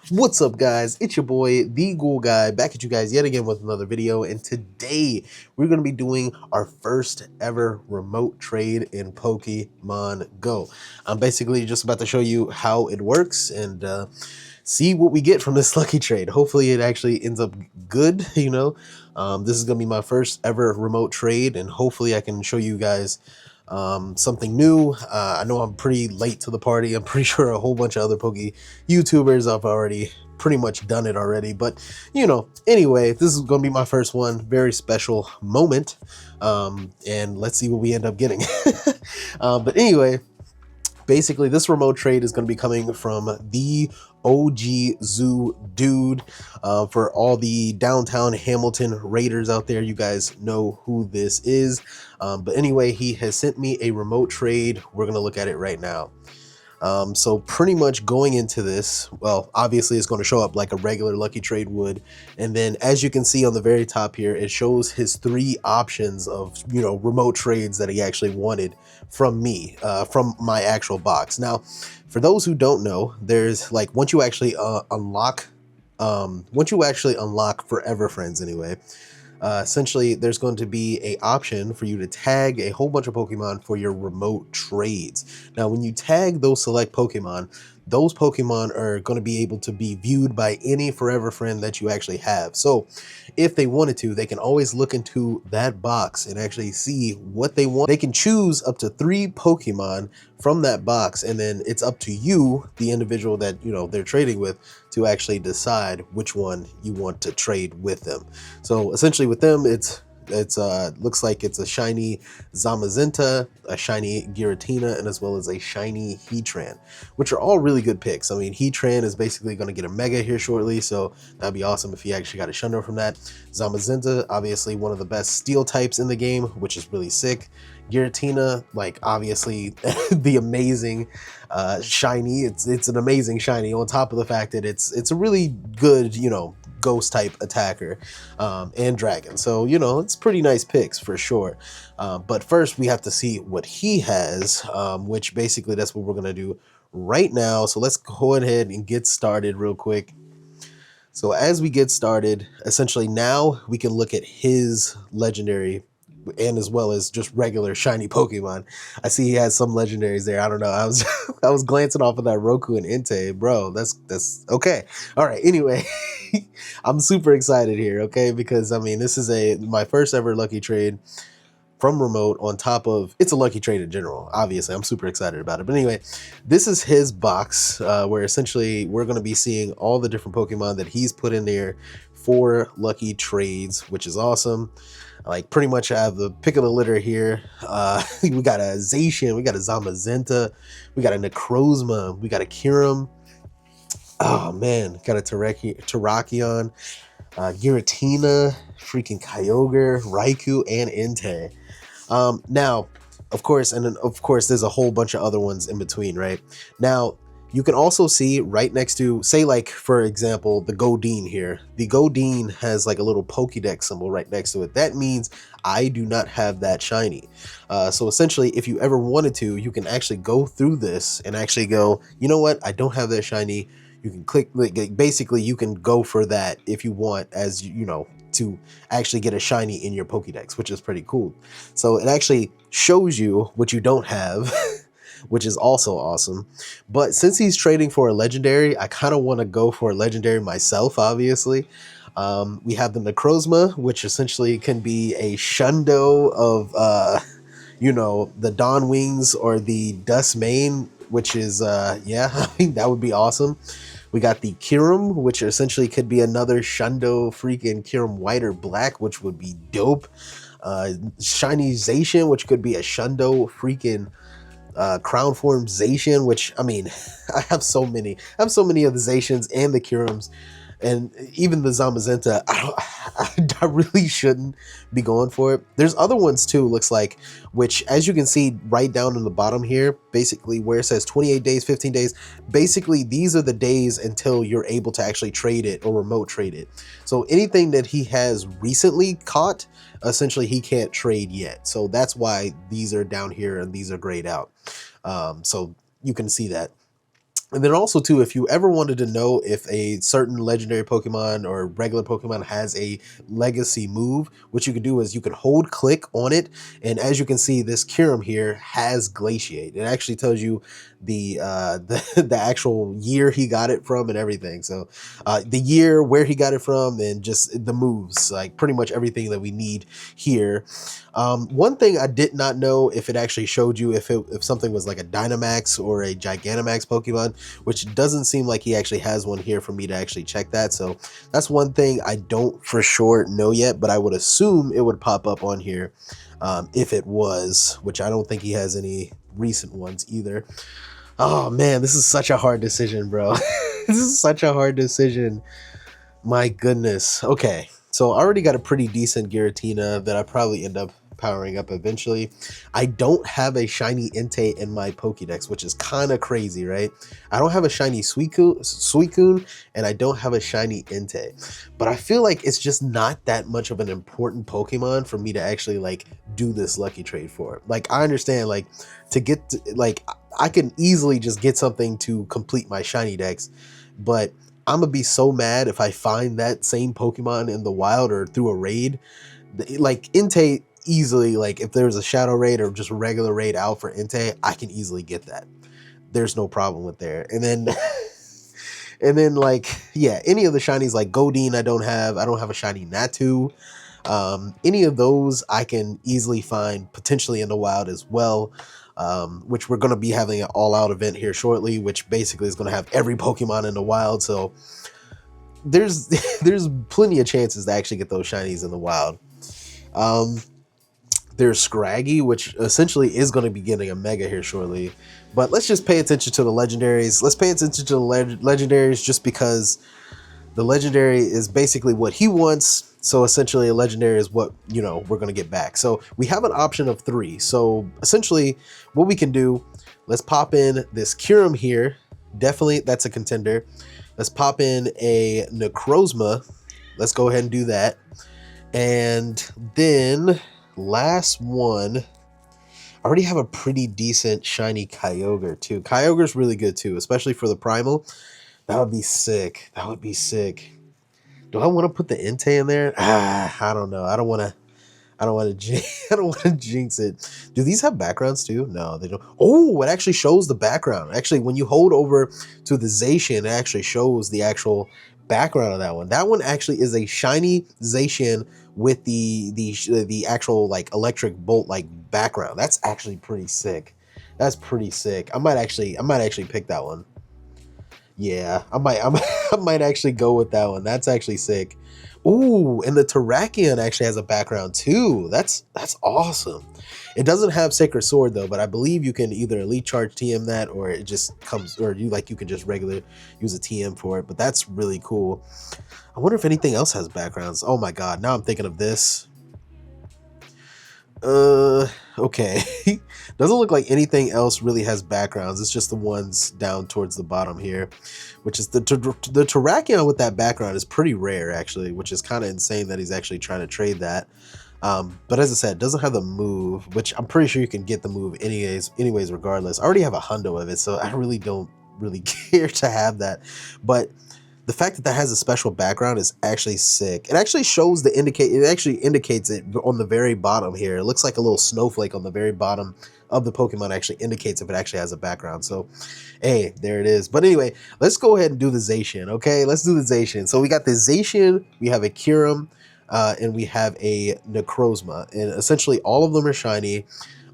What's up, guys? It's your boy TheGoulGuy back at you guys yet again with another video, and today we're going to be doing our first ever remote trade in Pokemon Go. I'm basically just about to show you how it works and see what we get from this lucky trade. Hopefully it actually ends up good. This is going to be my first ever remote trade, and hopefully I can show you guys something new. I know I'm pretty late to the party. I'm pretty sure a whole bunch of other Poke YouTubers have already pretty much done it already, but anyway, this is gonna be my first one. Very special moment, and let's see what we end up getting. But anyway, basically this remote trade is going to be coming from the OG Zoo dude. For all the downtown Hamilton Raiders out there, you guys know who this is. But anyway, he has sent me a remote trade. We're going to look at it right now. So pretty much going into this, well, obviously it's going to show up like a regular lucky trade would, and then as you can see on the very top here, it shows his 3 options of remote trades that he actually wanted from me, from my actual box. Now, for those who don't know, there's like once you actually unlock Forever Friends anyway. Essentially, there's going to be a option for you to tag a whole bunch of Pokemon for your remote trades. Now, when you tag those select Pokemon, those Pokemon are going to be able to be viewed by any Forever Friend that you actually have. So if they wanted to, they can always look into that box and actually see what they want. They can choose up to 3 Pokemon from that box, and then it's up to you, the individual that they're trading with, to actually decide which one you want to trade with them. So essentially with them, it's looks like it's a shiny Zamazenta, a shiny Giratina, and as well as a shiny Heatran, which are all really good picks. I mean, Heatran is basically going to get a Mega here shortly, so that'd be awesome if he actually got a Shundo from that. Zamazenta, obviously one of the best steel types in the game, which is really sick. Giratina, like obviously the amazing shiny. It's an amazing shiny on top of the fact that it's a really good ghost type attacker, and dragon. So it's pretty nice picks for sure. But first we have to see what he has, which basically that's what we're gonna do right now. So let's go ahead and get started real quick. So as we get started, essentially now we can look at his legendary and as well as just regular shiny Pokemon. I see he has some legendaries there. I don't know. I was I was glancing off of that Roku and Entei, bro. That's okay. All right. Anyway, I'm super excited here, okay? Because I mean, this is my first ever lucky trade from remote, on top of it's a lucky trade in general. Obviously, I'm super excited about it. But anyway, this is his box, where essentially we're going to be seeing all the different Pokemon that he's put in there for lucky trades, which is awesome. Like pretty much I have the pick of the litter here. We got a Zacian, we got a Zamazenta, we got a Necrozma, we got a Kyurem. Oh man, got a Terrakion, Giratina, freaking Kyogre, Raikou, and Entei. Now, of course, and then of course, there's a whole bunch of other ones in between, right? Now, you can also see right next to, say, like, for example, the Godin here. The Godin has like a little Pokédex symbol right next to it. That means I do not have that shiny. So essentially, if you ever wanted to, you can actually go through this and actually go, you know what? I don't have that shiny. You can click, like, basically, you can go for that if you want, as to actually get a shiny in your Pokédex, which is pretty cool. So it actually shows you what you don't have, which is also awesome. But since he's trading for a legendary, I kind of want to go for a legendary myself, obviously. We have the Necrozma, which essentially can be a Shundo of, the Dawn Wings or the Dust Mane, which is, yeah, I think that would be awesome. We got the Kyurem, which essentially could be another Shundo freaking Kyurem white or black, which would be dope. Shiny Zacian, which could be a Shundo freaking crown form Zacian, which I mean, I have so many of the Zacians and the Kyurems, and even the Zamazenta. I really shouldn't be going for it. There's other ones too, looks like, which as you can see right down in the bottom here, basically where it says 28 days, 15 days, basically these are the days until you're able to actually trade it or remote trade it. So anything that he has recently caught, essentially he can't trade yet. So that's why these are down here and these are grayed out. So you can see that. And then also too, if you ever wanted to know if a certain legendary Pokemon or regular Pokemon has a legacy move, what you can do is you can hold click on it, and as you can see, this Kyurem here has Glaciate. It actually tells you the actual year he got it from and everything. So the year, where he got it from, and just the moves, like pretty much everything that we need here. One thing I did not know if it actually showed you if something was like a Dynamax or a Gigantamax Pokemon, which doesn't seem like he actually has one here for me to actually check that. So that's one thing I don't for sure know yet, but I would assume it would pop up on here if it was, which I don't think he has any recent ones either. Oh man, this is such a hard decision, bro. This is such a hard decision. My goodness. Okay, so I already got a pretty decent Giratina that I probably end up powering up eventually. I don't have a shiny Entei in my Pokédex, which is kind of crazy, right? I don't have a shiny Suicune, and I don't have a shiny Entei. But I feel like it's just not that much of an important Pokemon for me to actually like do this lucky trade for. Like I understand, like to get to, like I can easily just get something to complete my shiny decks, but I'm gonna be so mad if I find that same Pokemon in the wild or through a raid. Like Entei easily, like if there's a shadow raid or just a regular raid out for Entei, I can easily get that. There's no problem with there. And then and then like yeah, any of the shinies like Godin I don't have. I don't have a shiny Natu. Any of those I can easily find potentially in the wild as well. Which we're going to be having an all-out event here shortly, which basically is going to have every Pokemon in the wild. So there's there's plenty of chances to actually get those shinies in the wild. There's Scraggy, which essentially is going to be getting a Mega here shortly. But let's just pay attention to the legendaries. Let's pay attention to the legendaries just because the legendary is basically what he wants. So essentially a legendary is what, you know, we're going to get back. So we have an option of 3. So essentially what we can do, let's pop in this Kyurem here. Definitely that's a contender. Let's pop in a Necrozma. Let's go ahead and do that. And then last one, I already have a pretty decent shiny Kyogre too. Kyogre's really good too, especially for the primal. That would be sick. That would be sick. Do I want to put the Entei in there? I don't know. I don't want to. I don't want to. I don't want to jinx it. Do these have backgrounds too? No, they don't. Oh, it actually shows the background. Actually, when you hold over to the Zacian, it actually shows the actual background of that one. That one actually is a shiny Zacian with the actual like electric bolt like background. That's actually pretty sick. That's pretty sick. I might actually pick that one. Yeah, I might actually go with that one. That's actually sick. Ooh, and the Terrakion actually has a background too. That's awesome. It doesn't have Sacred Sword though, but I believe you can either Elite Charge TM that, or it just comes, or you can just regular use a TM for it. But that's really cool. I wonder if anything else has backgrounds. Oh my god, now I'm thinking of this. Okay. Doesn't look like anything else really has backgrounds. It's just the ones down towards the bottom here, which is the Terrakion with that background is pretty rare actually, which is kind of insane that he's actually trying to trade that. But as I said, it doesn't have the move, which I'm pretty sure you can get the move anyways regardless. I already have a hundo of it, so I really don't really care to have that. But the fact that that has a special background is actually sick. It actually shows the it actually indicates it on the very bottom here. It looks like a little snowflake on the very bottom of the Pokemon actually indicates if it actually has a background. So, hey, there it is. But anyway, let's go ahead and do the Zacian, okay? Let's do the Zacian. So we got the Zacian, we have a Kyurem, and we have a Necrozma. And essentially all of them are shiny.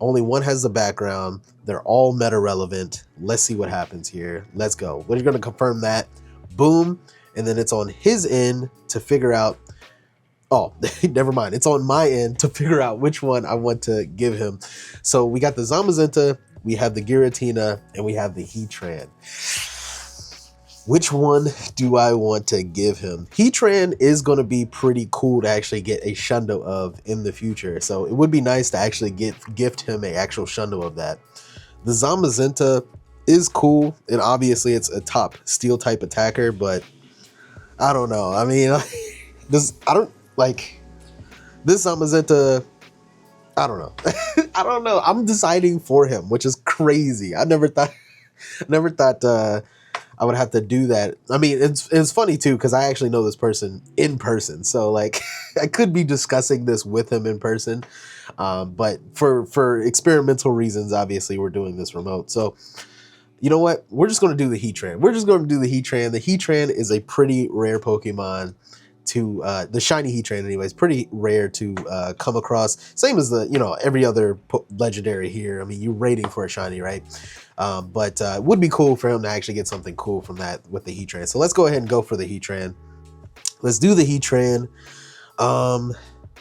Only one has the background. They're all meta relevant. Let's see what happens here. Let's go. We're going to confirm that. Boom, and then it's on his end to figure out, oh, never mind, it's on my end to figure out which one I want to give him. So we got the Zamazenta, we have the Giratina, and we have the Heatran. Which one do I want to give him? Heatran is going to be pretty cool to actually get a Shundo of in the future, so it would be nice to actually gift him an actual Shundo of that. The Zamazenta is cool, and obviously it's a top steel type attacker, but I don't know. I mean, this Zamazenta, I don't know. I don't know. I'm deciding for him, which is crazy. I never thought I would have to do that. I mean, it's funny too because I actually know this person in person, so like I could be discussing this with him in person, but for experimental reasons, obviously we're doing this remote. So you know what? We're just going to do the Heatran. We're just going to do the Heatran. The Heatran is a pretty rare Pokemon to the shiny Heatran anyways, pretty rare to come across. Same as the, you know, every other legendary here. I mean, you're rating for a shiny, right? But it would be cool for him to actually get something cool from that with the Heatran. So let's go ahead and go for the Heatran. Let's do the Heatran.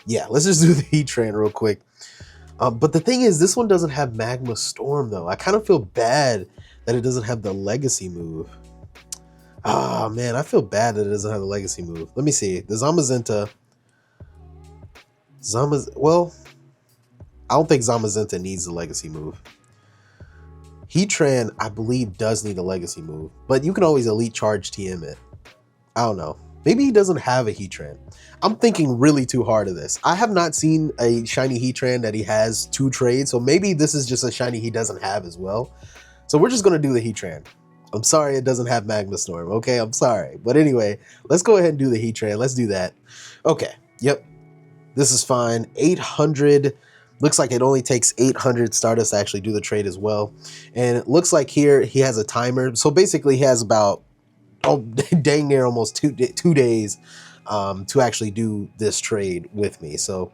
Yeah, let's just do the Heatran real quick. But the thing is, this one doesn't have Magma Storm though. I kind of feel bad that it doesn't have the Legacy move. Ah, man, I feel bad that it doesn't have the Legacy move. Let me see. The Zamazenta. Well, I don't think Zamazenta needs the Legacy move. Heatran, I believe, does need a Legacy move. But you can always Elite Charge TM it. I don't know. Maybe he doesn't have a Heatran. I'm thinking really too hard of this. I have not seen a shiny Heatran that he has 2 trades. So maybe this is just a shiny he doesn't have as well. So we're just going to do the Heatran. I'm sorry it doesn't have Magma Storm, okay? I'm sorry. But anyway, let's go ahead and do the Heatran. Let's do that. Okay, yep. This is fine. 800. Looks like it only takes 800 Stardust to actually do the trade as well. And it looks like here he has a timer. So basically he has about, oh, dang near almost two days to actually do this trade with me. So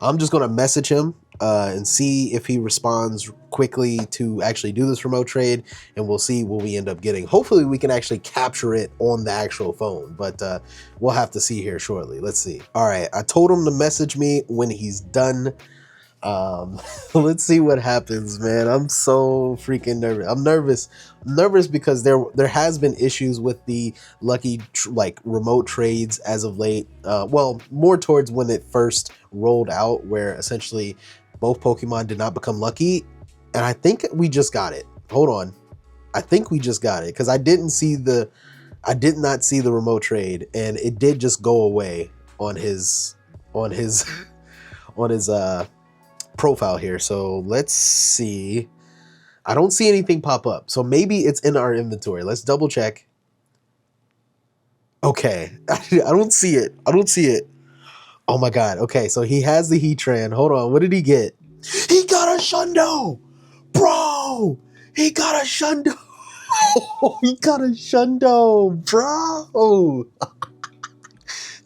I'm just going to message him and see if he responds quickly to actually do this remote trade, and we'll see what we end up getting. Hopefully we can actually capture it on the actual phone, but we'll have to see here shortly. Let's see. All right, I told him to message me when he's done. Let's see what happens, man. I'm so freaking nervous. I'm nervous because there has been issues with the lucky like remote trades as of late. Well, more towards when it first rolled out, where essentially both Pokemon did not become lucky, and I think we just got it. Hold on, I think we just got it because I did not see the remote trade, and it did just go away on his on his profile here. So let's see. I don't see anything pop up, so maybe it's in our inventory. Let's double check. Okay, I don't see it. Oh my god. Okay, so he has the Heatran. Hold on, what did he get? He got a Shundo, bro. He got a Shundo. He got a Shundo, bro.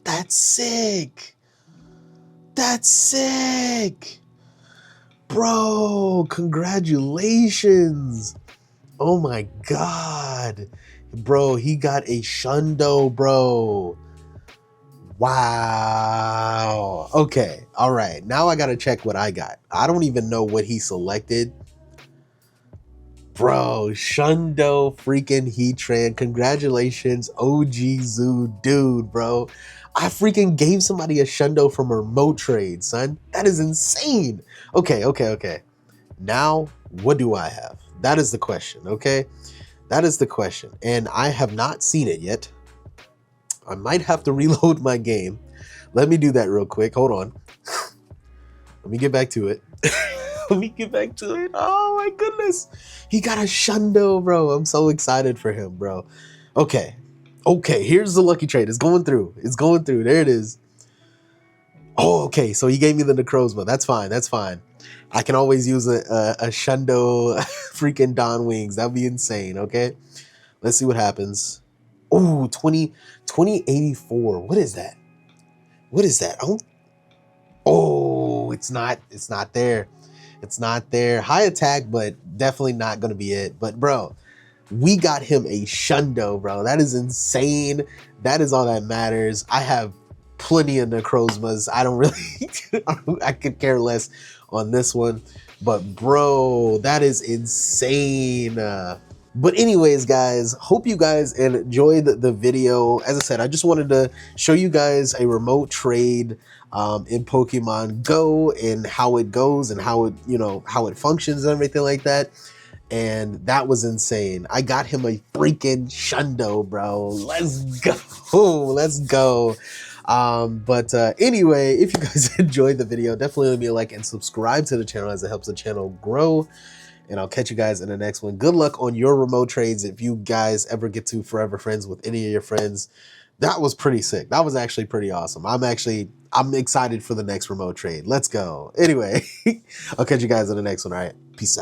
That's sick. Bro, congratulations. Oh my god. Bro, he got a Shundo, bro. Wow. Okay. All right. Now I got to check what I got. I don't even know what he selected. Bro, Shundo freaking Heatran. Congratulations, OG Zoo dude, bro. I freaking gave somebody a Shundo from a remote trade, son. That is insane. Okay. Now, what do I have? That is the question, okay? That is the question. And I have not seen it yet. I might have to reload my game. Let me do that real quick. Hold on. Let me get back to it. Let me get back to it. Oh my goodness. He got a Shundo, bro. I'm so excited for him, bro. Okay. Here's the lucky trade. It's going through. There it is. Oh, okay. So he gave me the Necrozma. That's fine. I can always use a Shundo freaking Dawn Wings. That'd be insane, okay? Let's see what happens. Oh, 2084. What is that? Oh, it's not there. It's not there. High attack, but definitely not going to be it. But bro, we got him a Shundo, bro. That is insane. That is all that matters. I have plenty of Necrozmas. I don't really, I could care less on this one. But bro, that is insane. But anyways, guys, hope you guys enjoyed the video. As I said, I just wanted to show you guys a remote trade in Pokemon Go and how it goes and how it, how it functions and everything like that. And that was insane. I got him a freaking Shundo, bro. Let's go. But anyway, if you guys enjoyed the video, definitely leave me a like and subscribe to the channel as it helps the channel grow. and I'll catch you guys in the next one. Good luck on your remote trades if you guys ever get to forever friends with any of your friends. That was pretty sick. That was actually pretty awesome. I'm excited for the next remote trade. Let's go. Anyway, I'll catch you guys in the next one. All right. Peace out.